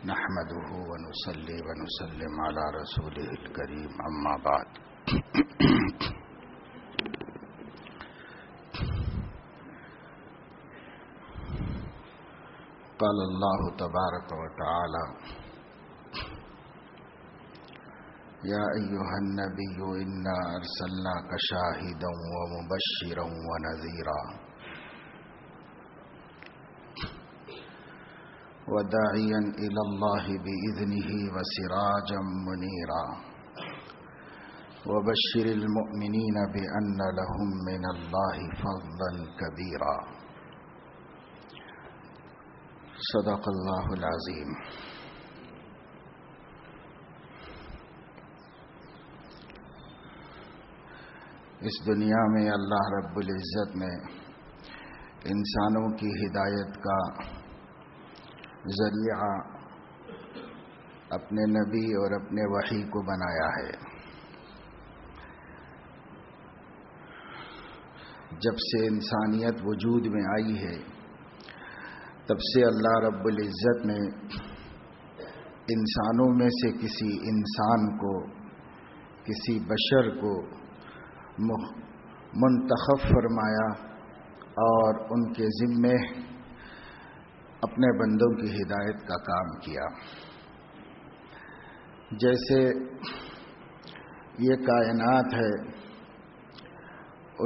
نحمده ونصلي ونسلم على رسوله الكريم اما بعد قال الله تبارك وتعالى يا أيها النبي إنا أرسلناك شاهدا ومبشرا ونذيرا وداعيا إلى الله بإذنه وسراجا منيرا وبشر المؤمنين بأن لهم من الله فضلا كبيرا صدق الله العظيم. اس دنیا میں اللہ رب العزت نے انسانوں کی ہدایت کا ذریعہ اپنے نبی اور اپنے وحی کو بنایا ہے. جب سے انسانیت وجود میں آئی ہے تب سے اللہ رب العزت نے انسانوں میں سے کسی انسان کو، کسی بشر کو منتخب فرمایا اور ان کے ذمے اپنے بندوں کی ہدایت کا کام کیا. جیسے یہ کائنات ہے،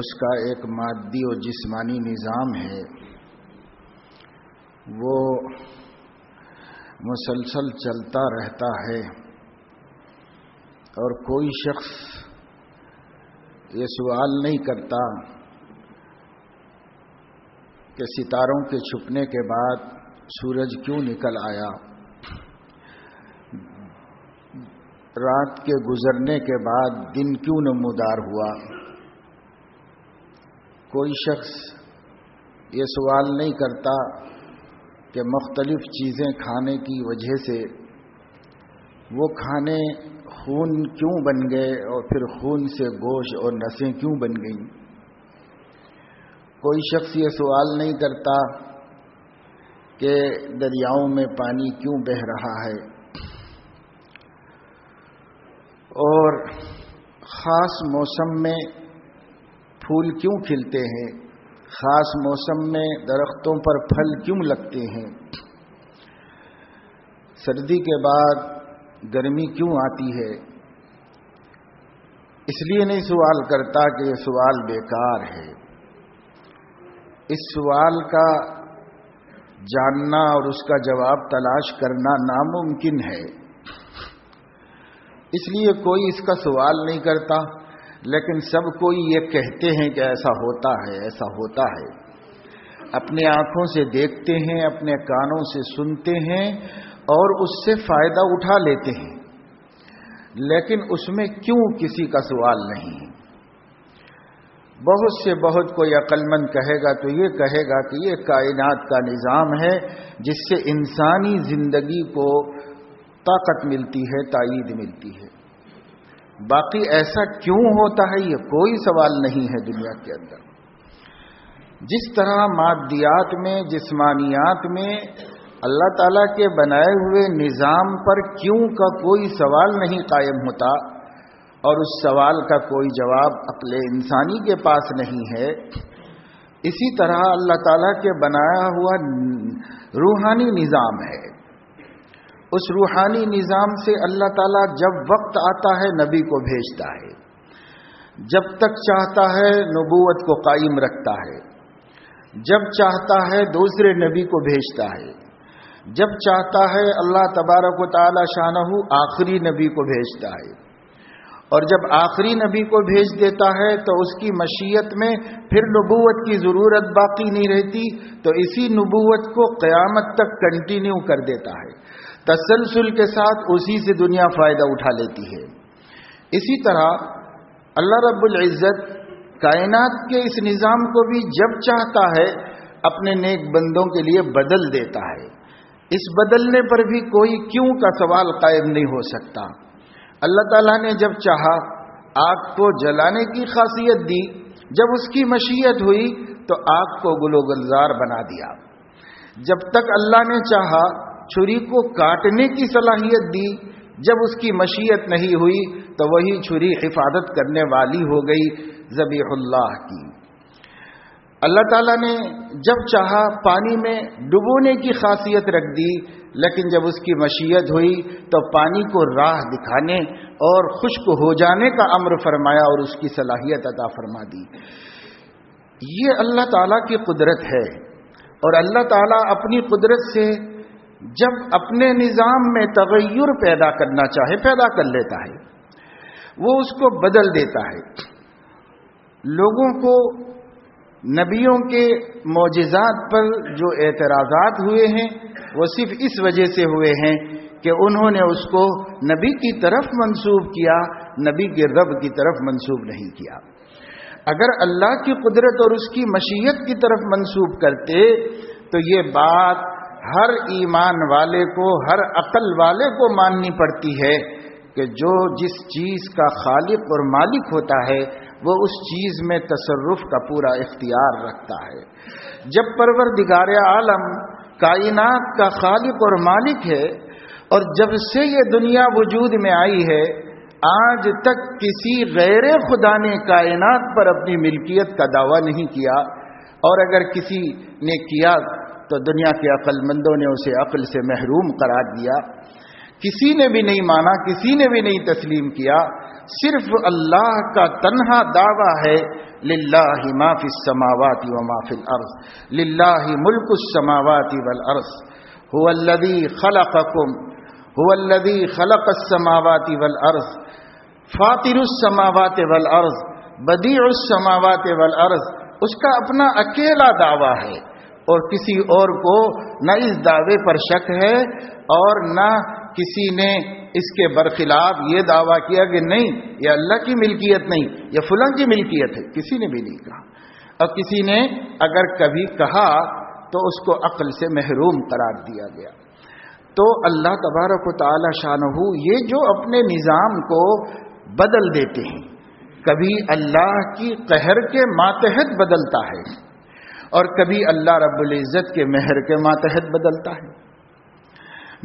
اس کا ایک مادی اور جسمانی نظام ہے، وہ مسلسل چلتا رہتا ہے اور کوئی شخص یہ سوال نہیں کرتا کہ ستاروں کے چھپنے کے بعد سورج کیوں نکل آیا، رات کے گزرنے کے بعد دن کیوں نمودار ہوا. کوئی شخص یہ سوال نہیں کرتا کہ مختلف چیزیں کھانے کی وجہ سے وہ کھانے خون کیوں بن گئے اور پھر خون سے گوشت اور نسیں کیوں بن گئیں. کوئی شخص یہ سوال نہیں کرتا کہ دریاؤں میں پانی کیوں بہہ رہا ہے اور خاص موسم میں پھول کیوں کھلتے ہیں، خاص موسم میں درختوں پر پھل کیوں لگتے ہیں، سردی کے بعد گرمی کیوں آتی ہے. اس لیے نہیں سوال کرتا کہ یہ سوال بیکار ہے. اس سوال کا جاننا اور اس کا جواب تلاش کرنا ناممکن ہے. اس لیے کوئی اس کا سوال نہیں کرتا، لیکن سب کوئی یہ کہتے ہیں کہ ایسا ہوتا ہے، ایسا ہوتا ہے. اپنے آنکھوں سے دیکھتے ہیں، اپنے کانوں سے سنتے ہیں اور اس سے فائدہ اٹھا لیتے ہیں، لیکن اس میں کیوں کسی کا سوال نہیں ہے. بہت سے بہت کوئی عقل مند کہے گا تو یہ کہے گا کہ یہ کائنات کا نظام ہے جس سے انسانی زندگی کو طاقت ملتی ہے، تائید ملتی ہے. باقی ایسا کیوں ہوتا ہے یہ کوئی سوال نہیں ہے دنیا کے اندر. جس طرح مادیات میں، جسمانیات میں اللہ تعالیٰ کے بنائے ہوئے نظام پر کیوں کا کوئی سوال نہیں قائم ہوتا اور اس سوال کا کوئی جواب عقل انسانی کے پاس نہیں ہے، اسی طرح اللہ تعالیٰ کے بنایا ہوا روحانی نظام ہے. اس روحانی نظام سے اللہ تعالیٰ جب وقت آتا ہے نبی کو بھیجتا ہے، جب تک چاہتا ہے نبوت کو قائم رکھتا ہے، جب چاہتا ہے دوسرے نبی کو بھیجتا ہے، جب چاہتا ہے اللہ تبارک و تعالی شانہ آخری نبی کو بھیجتا ہے، اور جب آخری نبی کو بھیج دیتا ہے تو اس کی مشیت میں پھر نبوت کی ضرورت باقی نہیں رہتی، تو اسی نبوت کو قیامت تک کنٹینیو کر دیتا ہے، تسلسل کے ساتھ اسی سے دنیا فائدہ اٹھا لیتی ہے. اسی طرح اللہ رب العزت کائنات کے اس نظام کو بھی جب چاہتا ہے اپنے نیک بندوں کے لیے بدل دیتا ہے. اس بدلنے پر بھی کوئی کیوں کا سوال قائم نہیں ہو سکتا. اللہ تعالیٰ نے جب چاہا آگ کو جلانے کی خاصیت دی، جب اس کی مشیت ہوئی تو آگ کو گل و گلزار بنا دیا. جب تک اللہ نے چاہا چھری کو کاٹنے کی صلاحیت دی، جب اس کی مشیت نہیں ہوئی تو وہی چھری حفاظت کرنے والی ہو گئی ذبیح اللہ کی۔ اللہ تعالیٰ نے جب چاہا پانی میں ڈبونے کی خاصیت رکھ دی، لیکن جب اس کی مشیت ہوئی تو پانی کو راہ دکھانے اور خشک ہو جانے کا امر فرمایا اور اس کی صلاحیت عطا فرما دی۔ یہ اللہ تعالیٰ کی قدرت ہے، اور اللہ تعالیٰ اپنی قدرت سے جب اپنے نظام میں تغیر پیدا کرنا چاہے پیدا کر لیتا ہے، وہ اس کو بدل دیتا ہے۔ لوگوں کو نبیوں کے معجزات پر جو اعتراضات ہوئے ہیں وہ صرف اس وجہ سے ہوئے ہیں کہ انہوں نے اس کو نبی کی طرف منسوب کیا، نبی کے رب کی طرف منسوب نہیں کیا۔ اگر اللہ کی قدرت اور اس کی مشیت کی طرف منسوب کرتے تو یہ بات ہر ایمان والے کو، ہر عقل والے کو ماننی پڑتی ہے کہ جو جس چیز کا خالق اور مالک ہوتا ہے وہ اس چیز میں تصرف کا پورا اختیار رکھتا ہے۔ جب پروردگار عالم کائنات کا خالق اور مالک ہے، اور جب سے یہ دنیا وجود میں آئی ہے آج تک کسی غیر خدا نے کائنات پر اپنی ملکیت کا دعویٰ نہیں کیا، اور اگر کسی نے کیا تو دنیا کے عقل مندوں نے اسے عقل سے محروم قرار دیا۔ کسی نے بھی نہیں مانا، کسی نے بھی نہیں تسلیم کیا۔ صرف اللہ کا تنہا دعویٰ ہے، للہ ما فی السماوات و ما فی الارض، للہ ملک السماوات والارض، هو الذی خلقکم، هو الذی خلق السماوات والارض، فاطر السماوات والارض، بدیع السماوات والارض۔ اس کا اپنا اکیلا دعویٰ ہے، اور کسی اور کو نہ اس دعوے پر شک ہے اور نہ کسی نے اس کے برخلاف یہ دعویٰ کیا کہ نہیں یہ اللہ کی ملکیت نہیں، یہ فلاں کی ملکیت ہے، کسی نے بھی نہیں کہا۔ اور کسی نے اگر کبھی کہا تو اس کو عقل سے محروم قرار دیا گیا۔ تو اللہ تبارک و تعالی شانہ یہ جو اپنے نظام کو بدل دیتے ہیں، کبھی اللہ کی قہر کے ماتحت بدلتا ہے اور کبھی اللہ رب العزت کے مہر کے ماتحت بدلتا ہے۔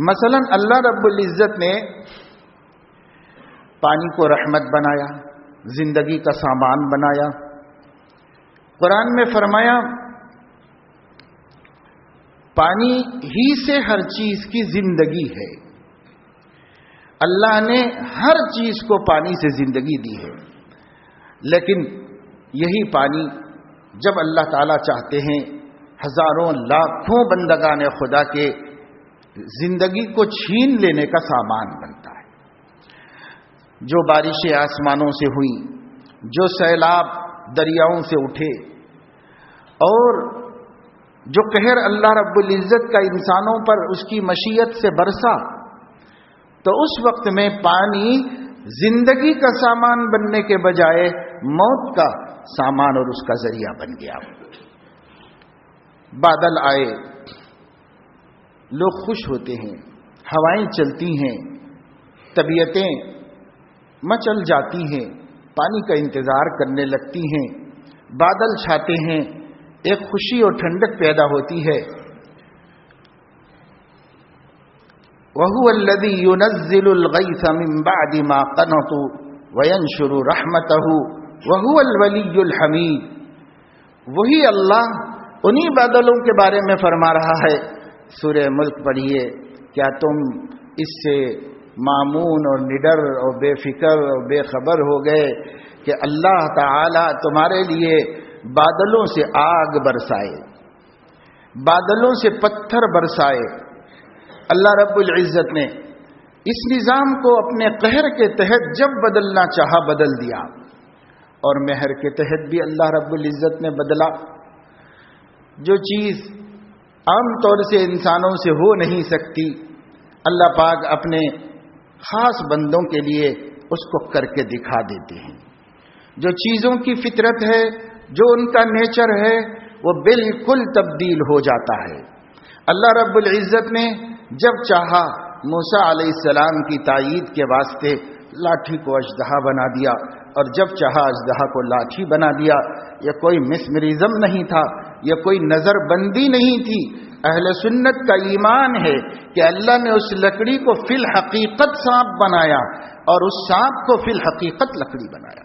مثلا اللہ رب العزت نے پانی کو رحمت بنایا، زندگی کا سامان بنایا۔ قرآن میں فرمایا پانی ہی سے ہر چیز کی زندگی ہے۔ اللہ نے ہر چیز کو پانی سے زندگی دی ہے، لیکن یہی پانی جب اللہ تعالیٰ چاہتے ہیں ہزاروں لاکھوں بندگان خدا کے زندگی کو چھین لینے کا سامان بنتا ہے۔ جو بارشیں آسمانوں سے ہوئیں، جو سیلاب دریاؤں سے اٹھے، اور جو قہر اللہ رب العزت کا انسانوں پر اس کی مشیت سے برسا، تو اس وقت میں پانی زندگی کا سامان بننے کے بجائے موت کا سامان اور اس کا ذریعہ بن گیا۔ بادل آئے، لوگ خوش ہوتے ہیں، ہوائیں چلتی ہیں، طبیعتیں مچل جاتی ہیں، پانی کا انتظار کرنے لگتی ہیں، بادل چھاتے ہیں، ایک خوشی اور ٹھنڈک پیدا ہوتی ہے۔ وَهُوَ الَّذِي يُنَزِّلُ الْغَيْثَ مِن بَعْدِ مَا قَنَطُوا وَيَنشُرُ رَحْمَتَهُ وَهُوَ الْوَلِيُّ الْحَمِيدُ۔ وہی اللہ انہی بادلوں کے بارے میں فرما رہا ہے۔ سورہ ملک پڑھیے، کیا تم اس سے مامون اور نڈر اور بے فکر اور بے خبر ہو گئے کہ اللہ تعالی تمہارے لیے بادلوں سے آگ برسائے، بادلوں سے پتھر برسائے۔ اللہ رب العزت نے اس نظام کو اپنے قہر کے تحت جب بدلنا چاہا بدل دیا، اور مہر کے تحت بھی اللہ رب العزت نے بدلا۔ جو چیز عام طور سے انسانوں سے ہو نہیں سکتی، اللہ پاک اپنے خاص بندوں کے لیے اس کو کر کے دکھا دیتے ہیں۔ جو چیزوں کی فطرت ہے، جو ان کا نیچر ہے، وہ بالکل تبدیل ہو جاتا ہے۔ اللہ رب العزت نے جب چاہا موسیٰ علیہ السلام کی تائید کے واسطے لاٹھی کو اژدہا بنا دیا، اور جب چاہا اژدہا کو لاٹھی بنا دیا۔ یہ کوئی مسمرزم نہیں تھا، یہ کوئی نظر بندی نہیں تھی۔ اہل سنت کا ایمان ہے کہ اللہ نے اس لکڑی کو فی الحقیقت سانپ بنایا اور اس سانپ کو فی الحقیقت لکڑی بنایا.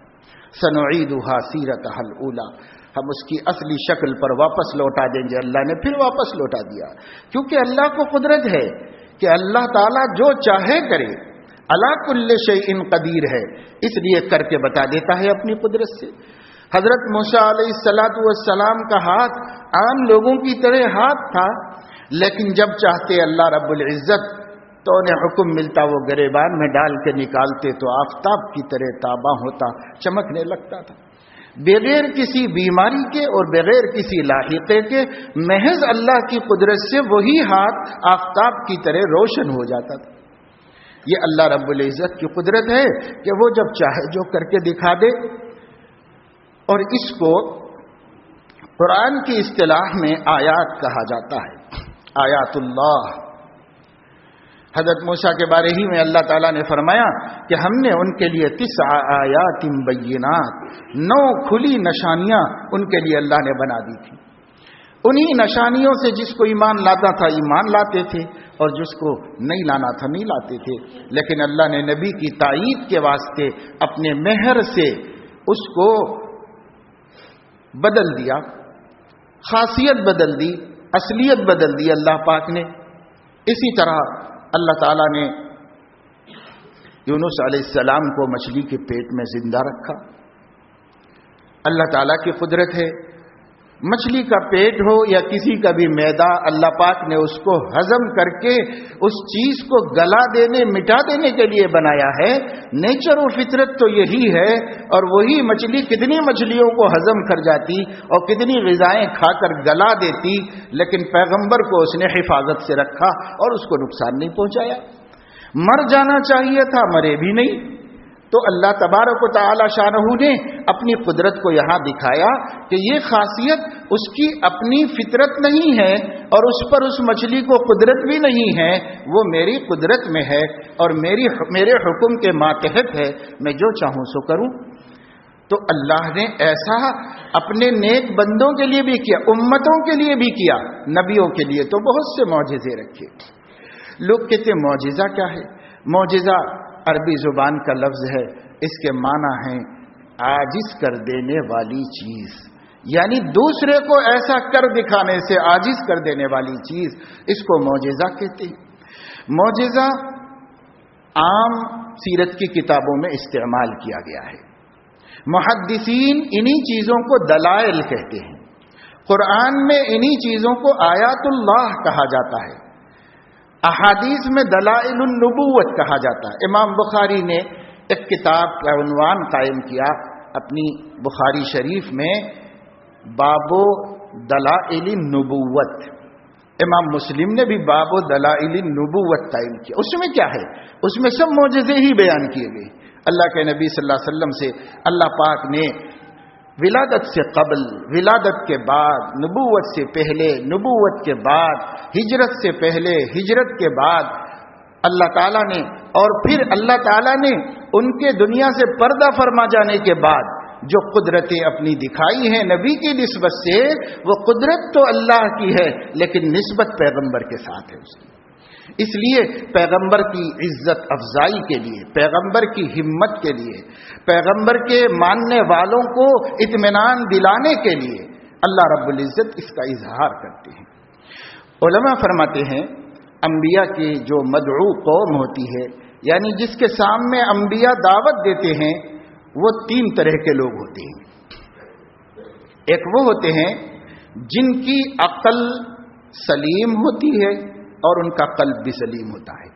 سنعیدها سیرتها الاولی، ہم اس کی اصلی شکل پر واپس لوٹا دیں گے. اللہ نے پھر واپس لوٹا دیا، کیونکہ اللہ کو قدرت ہے کہ اللہ تعالیٰ جو چاہے کرے. علی کل شیء قدیر ہے، اس لیے کر کے بتا دیتا ہے اپنی قدرت سے. حضرت موسیٰ علیہ السلام کا ہاتھ عام لوگوں کی طرح ہاتھ تھا، لیکن جب چاہتے اللہ رب العزت تو انہیں حکم ملتا، وہ گریبان میں ڈال کے نکالتے تو آفتاب کی طرح تاباں ہوتا، چمکنے لگتا تھا. بغیر کسی بیماری کے اور بغیر کسی لاحقے کے محض اللہ کی قدرت سے وہی ہاتھ آفتاب کی طرح روشن ہو جاتا تھا. یہ اللہ رب العزت کی قدرت ہے کہ وہ جب چاہے جو کر کے دکھا دے. اور اس کو قرآن کی اصطلاح میں آیات کہا جاتا ہے، آیات اللہ. حضرت موسیٰ کے بارے ہی میں اللہ تعالیٰ نے فرمایا کہ ہم نے ان کے لیے 9 آیات بینات، 9 کھلی نشانیاں ان کے لیے اللہ نے بنا دی تھی. انہی نشانیوں سے جس کو ایمان لاتا تھا ایمان لاتے تھے، اور جس کو نہیں لانا تھا نہیں لاتے تھے. لیکن اللہ نے نبی کی تائید کے واسطے اپنے مہر سے اس کو بدل دیا، خاصیت بدل دی، اصلیت بدل دی اللہ پاک نے. اسی طرح اللہ تعالیٰ نے یونس علیہ السلام کو مچھلی کے پیٹ میں زندہ رکھا. اللہ تعالیٰ کی قدرت ہے. مچھلی کا پیٹ ہو یا کسی کا بھی معدہ، اللہ پاک نے اس کو ہضم کر کے اس چیز کو گلا دینے مٹا دینے کے لیے بنایا ہے. نیچر و فطرت تو یہی ہے. اور وہی مچھلی کتنی مچھلیوں کو ہضم کر جاتی اور کتنی غذائیں کھا کر گلا دیتی، لیکن پیغمبر کو اس نے حفاظت سے رکھا اور اس کو نقصان نہیں پہنچایا. مر جانا چاہیے تھا، مرے بھی نہیں. تو اللہ تبارک و تعالی شانہ نے اپنی قدرت کو یہاں دکھایا کہ یہ خاصیت اس کی اپنی فطرت نہیں ہے اور اس پر اس مچھلی کو قدرت بھی نہیں ہے، وہ میری قدرت میں ہے اور میرے حکم کے ماتحت ہے. میں جو چاہوں سو کروں. تو اللہ نے ایسا اپنے نیک بندوں کے لیے بھی کیا، امتوں کے لیے بھی کیا، نبیوں کے لیے تو بہت سے معجزے رکھے. لوگ کہتے ہیں معجزہ کیا ہے؟ معجزہ عربی زبان کا لفظ ہے، اس کے معنی ہے عاجز کر دینے والی چیز، یعنی دوسرے کو ایسا کر دکھانے سے عاجز کر دینے والی چیز، اس کو معجزہ کہتے ہیں. معجزہ عام سیرت کی کتابوں میں استعمال کیا گیا ہے. محدثین انہی چیزوں کو دلائل کہتے ہیں. قرآن میں انہی چیزوں کو آیات اللہ کہا جاتا ہے. احادیث میں دلائل النبوت کہا جاتا ہے. امام بخاری نے ایک کتاب کا عنوان قائم کیا اپنی بخاری شریف میں، باب دلائل النبوت. امام مسلم نے بھی باب دلائل النبوت قائم کیا. اس میں کیا ہے؟ اس میں سب معجزے ہی بیان کیے گئے. اللہ کے نبی صلی اللہ علیہ وسلم سے اللہ پاک نے ولادت سے قبل، ولادت کے بعد، نبوت سے پہلے، نبوت کے بعد، ہجرت سے پہلے، ہجرت کے بعد اللہ تعالیٰ نے، اور پھر اللہ تعالیٰ نے ان کے دنیا سے پردہ فرما جانے کے بعد جو قدرتیں اپنی دکھائی ہیں نبی کی نسبت سے، وہ قدرت تو اللہ کی ہے لیکن نسبت پیغمبر کے ساتھ ہے اس کی. اس لیے پیغمبر کی عزت افزائی کے لیے، پیغمبر کی ہمت کے لیے، پیغمبر کے ماننے والوں کو اطمینان دلانے کے لیے اللہ رب العزت اس کا اظہار کرتے ہیں. علماء فرماتے ہیں انبیاء کی جو مدعو قوم ہوتی ہے، یعنی جس کے سامنے انبیاء دعوت دیتے ہیں، وہ 3 طرح کے لوگ ہوتے ہیں. ایک وہ ہوتے ہیں جن کی عقل سلیم ہوتی ہے اور ان کا قلب بھی سلیم ہوتا ہے،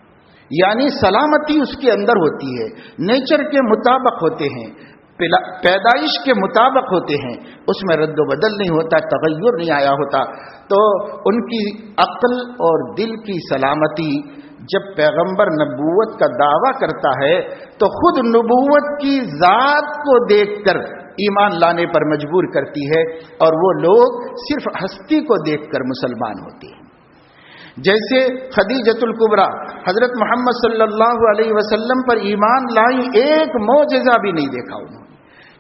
یعنی سلامتی اس کے اندر ہوتی ہے، نیچر کے مطابق ہوتے ہیں، پیدائش کے مطابق ہوتے ہیں، اس میں رد و بدل نہیں ہوتا، تغیر نہیں آیا ہوتا. تو ان کی عقل اور دل کی سلامتی جب پیغمبر نبوت کا دعویٰ کرتا ہے تو خود نبوت کی ذات کو دیکھ کر ایمان لانے پر مجبور کرتی ہے، اور وہ لوگ صرف ہستی کو دیکھ کر مسلمان ہوتے ہیں. جیسے خدیجۃ الکبریٰ حضرت محمد صلی اللہ علیہ وسلم پر ایمان لائی، ایک معجزہ بھی نہیں دیکھا انہوں نے،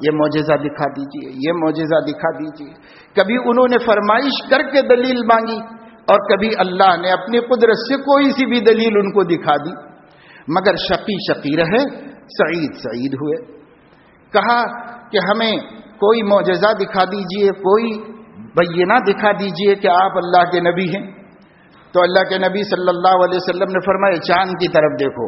یہ معجزہ دکھا دیجئے، یہ معجزہ دکھا دیجئے۔ کبھی انہوں نے فرمائش کر کے دلیل مانگی اور کبھی اللہ نے اپنی قدرت سے کوئی سی بھی دلیل ان کو دکھا دی، مگر شقی شقی رہے، سعید سعید ہوئے۔ کہا کہ ہمیں کوئی معجزہ دکھا دیجئے، کوئی بینہ دکھا دیجئے کہ آپ اللہ کے نبی ہیں۔ تو اللہ کے نبی صلی اللہ علیہ وسلم نے فرمایا چاند کی طرف دیکھو،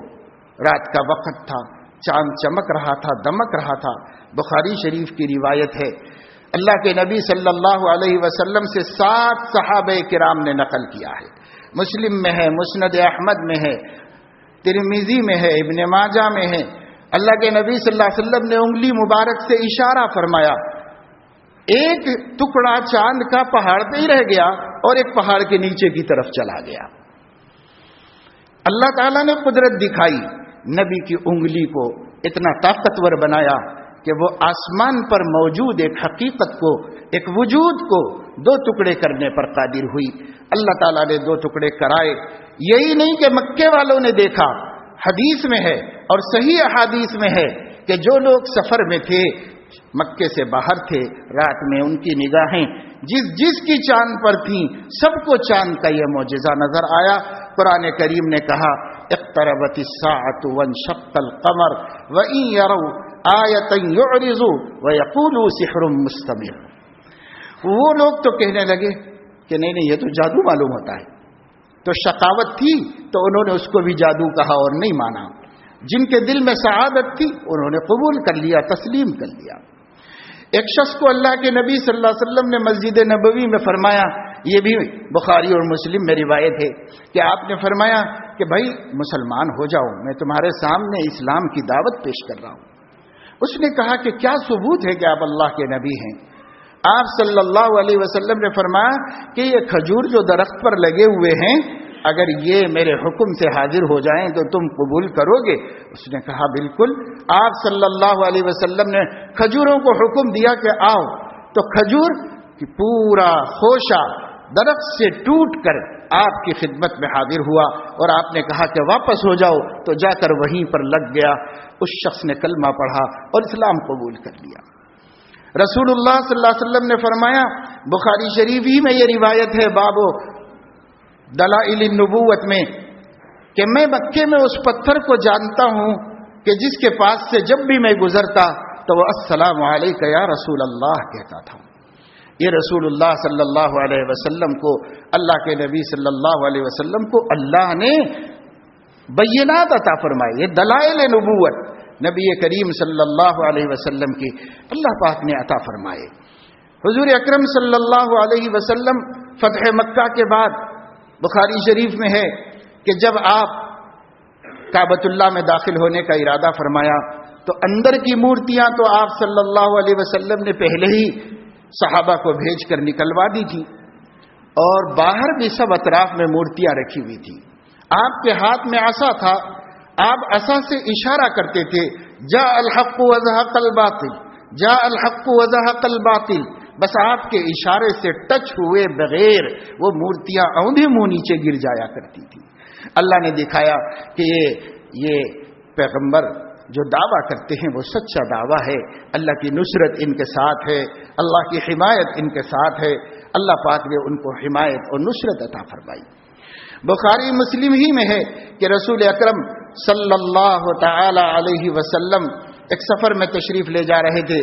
رات کا وقت تھا، چاند چمک رہا تھا، دمک رہا تھا۔ بخاری شریف کی روایت ہے، اللہ کے نبی صلی اللہ علیہ وسلم سے 7 صحابہ کرام نے نقل کیا ہے، مسلم میں ہے، مسند احمد میں ہے، ترمذی میں ہے، ابن ماجہ میں ہے۔ اللہ کے نبی صلی اللہ علیہ وسلم نے انگلی مبارک سے اشارہ فرمایا، ایک ٹکڑا چاند کا پہاڑ پہ ہی رہ گیا اور ایک پہاڑ کے نیچے کی طرف چلا گیا۔ اللہ تعالیٰ نے قدرت دکھائی، نبی کی انگلی کو اتنا طاقتور بنایا کہ وہ آسمان پر موجود ایک حقیقت کو، ایک وجود کو 2 ٹکڑے کرنے پر قادر ہوئی۔ اللہ تعالیٰ نے 2 ٹکڑے کرائے۔ یہی نہیں کہ مکے والوں نے دیکھا، حدیث میں ہے اور صحیح احادیث میں ہے کہ جو لوگ سفر میں تھے، مکے سے باہر تھے، رات میں ان کی نگاہیں جس کی چاند پر تھیں، سب کو چاند کا یہ معجزہ نظر آیا۔ قرآن کریم نے کہا اقتربت الساعة وانشق القمر وإن يروا آية يعرضوا ويقولوا سحر مستمر۔ وہ لوگ تو کہنے لگے کہ نہیں یہ تو جادو معلوم ہوتا ہے، تو شقاوت تھی تو انہوں نے اس کو بھی جادو کہا اور نہیں مانا۔ جن کے دل میں سعادت تھی انہوں نے قبول کر لیا، تسلیم کر لیا۔ ایک شخص کو اللہ کے نبی صلی اللہ علیہ وسلم نے مسجد نبوی میں فرمایا، یہ بھی بخاری اور مسلم میں روایت ہے کہ آپ نے فرمایا کہ بھائی مسلمان ہو جاؤ، میں تمہارے سامنے اسلام کی دعوت پیش کر رہا ہوں۔ اس نے کہا کہ کیا ثبوت ہے کہ آپ اللہ کے نبی ہیں؟ آپ صلی اللہ علیہ وسلم نے فرمایا کہ یہ کھجور جو درخت پر لگے ہوئے ہیں، اگر یہ میرے حکم سے حاضر ہو جائیں تو تم قبول کرو گے؟ اس نے کہا بالکل۔ آپ صلی اللہ علیہ وسلم نے کھجوروں کو حکم دیا کہ آؤ، تو کھجور کی پورا خوشہ درخت سے ٹوٹ کر آپ کی خدمت میں حاضر ہوا اور آپ نے کہا کہ واپس ہو جاؤ، تو جا کر وہیں پر لگ گیا۔ اس شخص نے کلمہ پڑھا اور اسلام قبول کر لیا۔ رسول اللہ صلی اللہ علیہ وسلم نے فرمایا، بخاری شریف ہی میں یہ روایت ہے باب دلائل النبوت میں، کہ میں مکے میں اس پتھر کو جانتا ہوں کہ جس کے پاس سے جب بھی میں گزرتا تو وہ السلام علیکہ یا رسول اللہ کہتا تھا۔ یہ رسول اللہ صلی اللہ علیہ وسلم کو، اللہ کے نبی صلی اللہ علیہ وسلم کو اللہ نے بینات عطا فرمائے، یہ دلائل نبوت نبی کریم صلی اللہ علیہ وسلم کی اللہ پاک نے عطا فرمائے۔ حضور اکرم صلی اللہ علیہ وسلم فتح مکہ کے بعد بخاری شریف میں ہے کہ جب آپ کعبۃ اللہ میں داخل ہونے کا ارادہ فرمایا تو اندر کی مورتیاں تو آپ صلی اللہ علیہ وسلم نے پہلے ہی صحابہ کو بھیج کر نکلوا دی تھی، اور باہر بھی سب اطراف میں مورتیاں رکھی ہوئی تھی۔ آپ کے ہاتھ میں عصا تھا، آپ عصا سے اشارہ کرتے تھے، جاء الحق وزهق الباطل، جاء الحق وزهق الباطل۔ بس آپ کے اشارے سے ٹچ ہوئے بغیر وہ مورتیاں اوندھے منہ نیچے گر جایا کرتی تھی۔ اللہ نے دکھایا کہ یہ پیغمبر جو دعویٰ کرتے ہیں وہ سچا دعویٰ ہے، اللہ کی نصرت ان کے ساتھ ہے، اللہ کی حمایت ان کے ساتھ ہے۔ اللہ پاک نے ان کو حمایت اور نصرت عطا فرمائی۔ بخاری مسلم ہی میں ہے کہ رسول اکرم صلی اللہ تعالی علیہ وسلم ایک سفر میں تشریف لے جا رہے تھے،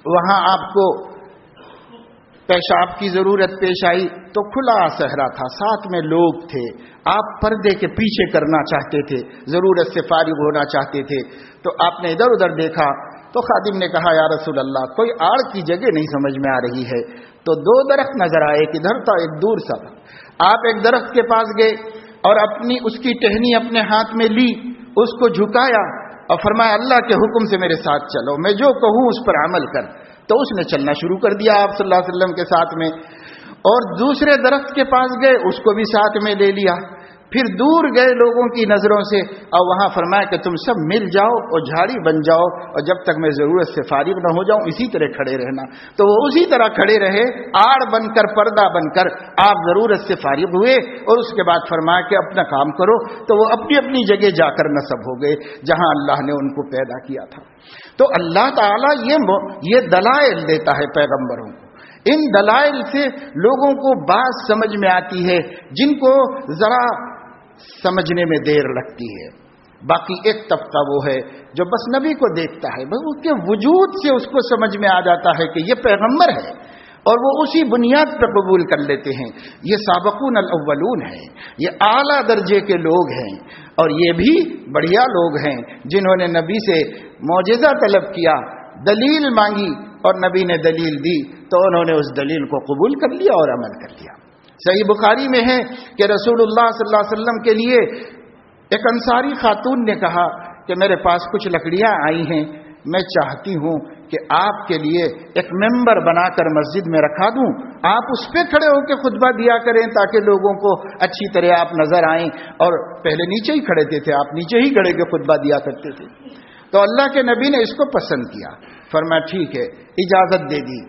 وہاں آپ کو پیشاب کی ضرورت پیش آئی تو کھلا صحرا تھا، ساتھ میں لوگ تھے، آپ پردے کے پیچھے کرنا چاہتے تھے، ضرورت سے فارغ ہونا چاہتے تھے، تو آپ نے ادھر ادھر دیکھا تو خادم نے کہا یا رسول اللہ کوئی آڑ کی جگہ نہیں سمجھ میں آ رہی ہے، تو 2 درخت نظر آئے، ایک ادھر تھا ایک دور سا تھا۔ آپ ایک درخت کے پاس گئے اور اپنی اس کی ٹہنی اپنے ہاتھ میں لی، اس کو جھکایا اور فرمایا اللہ کے حکم سے میرے ساتھ چلو، میں جو کہوں اس پر عمل کر۔ تو اس نے چلنا شروع کر دیا آپ صلی اللہ علیہ وسلم کے ساتھ میں، اور دوسرے درخت کے پاس گئے، اس کو بھی ساتھ میں لے لیا۔ پھر دور گئے لوگوں کی نظروں سے اور وہاں فرمایا کہ تم سب مل جاؤ اور جھاڑی بن جاؤ اور جب تک میں ضرورت سے فارغ نہ ہو جاؤں اسی طرح کھڑے رہنا. تو وہ اسی طرح کھڑے رہے, آڑ بن کر, پردہ بن کر. آپ ضرورت سے فارغ ہوئے اور اس کے بعد فرمایا کہ اپنا کام کرو. تو وہ اپنی اپنی جگہ جا کر نصب ہو گئے جہاں اللہ نے ان کو پیدا کیا تھا. تو اللہ تعالیٰ یہ دلائل دیتا ہے پیغمبروں کو. ان دلائل سے لوگوں کو بات سمجھ میں آتی ہے جن کو ذرا سمجھنے میں دیر لگتی ہے. باقی ایک طبقہ وہ ہے جو بس نبی کو دیکھتا ہے, بس اس کے وجود سے اس کو سمجھ میں آ جاتا ہے کہ یہ پیغمبر ہے اور وہ اسی بنیاد پر قبول کر لیتے ہیں. یہ سابقون الاولون ہیں, یہ اعلیٰ درجے کے لوگ ہیں اور یہ بھی بڑھیا لوگ ہیں جنہوں نے نبی سے معجزہ طلب کیا, دلیل مانگی اور نبی نے دلیل دی تو انہوں نے اس دلیل کو قبول کر لیا اور عمل کر لیا. صحیح بخاری میں ہے کہ رسول اللہ صلی اللہ علیہ وسلم کے لیے ایک انصاری خاتون نے کہا کہ میرے پاس کچھ لکڑیاں آئی ہیں, میں چاہتی ہوں کہ آپ کے لیے ایک ممبر بنا کر مسجد میں رکھا دوں, آپ اس پہ کھڑے ہو کے خطبہ دیا کریں تاکہ لوگوں کو اچھی طرح آپ نظر آئیں. اور پہلے نیچے ہی کھڑے تھے, آپ نیچے ہی کھڑے کے خطبہ دیا کرتے تھے. تو اللہ کے نبی نے اس کو پسند کیا, فرمایا ٹھیک ہے, اجازت دے دی.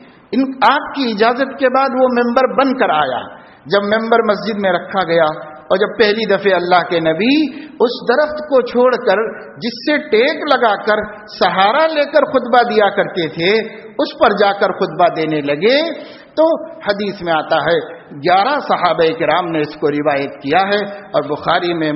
آپ کی اجازت کے بعد وہ ممبر بن کر آیا. جب ممبر مسجد میں رکھا گیا اور جب پہلی دفعہ اللہ کے نبی اس درخت کو چھوڑ کر جس سے ٹیک لگا کر سہارا لے کر خطبہ دیا کرتے تھے اس پر جا کر خطبہ دینے لگے تو حدیث میں آتا ہے 11 صحابہ کرام نے اس کو روایت کیا ہے اور بخاری میں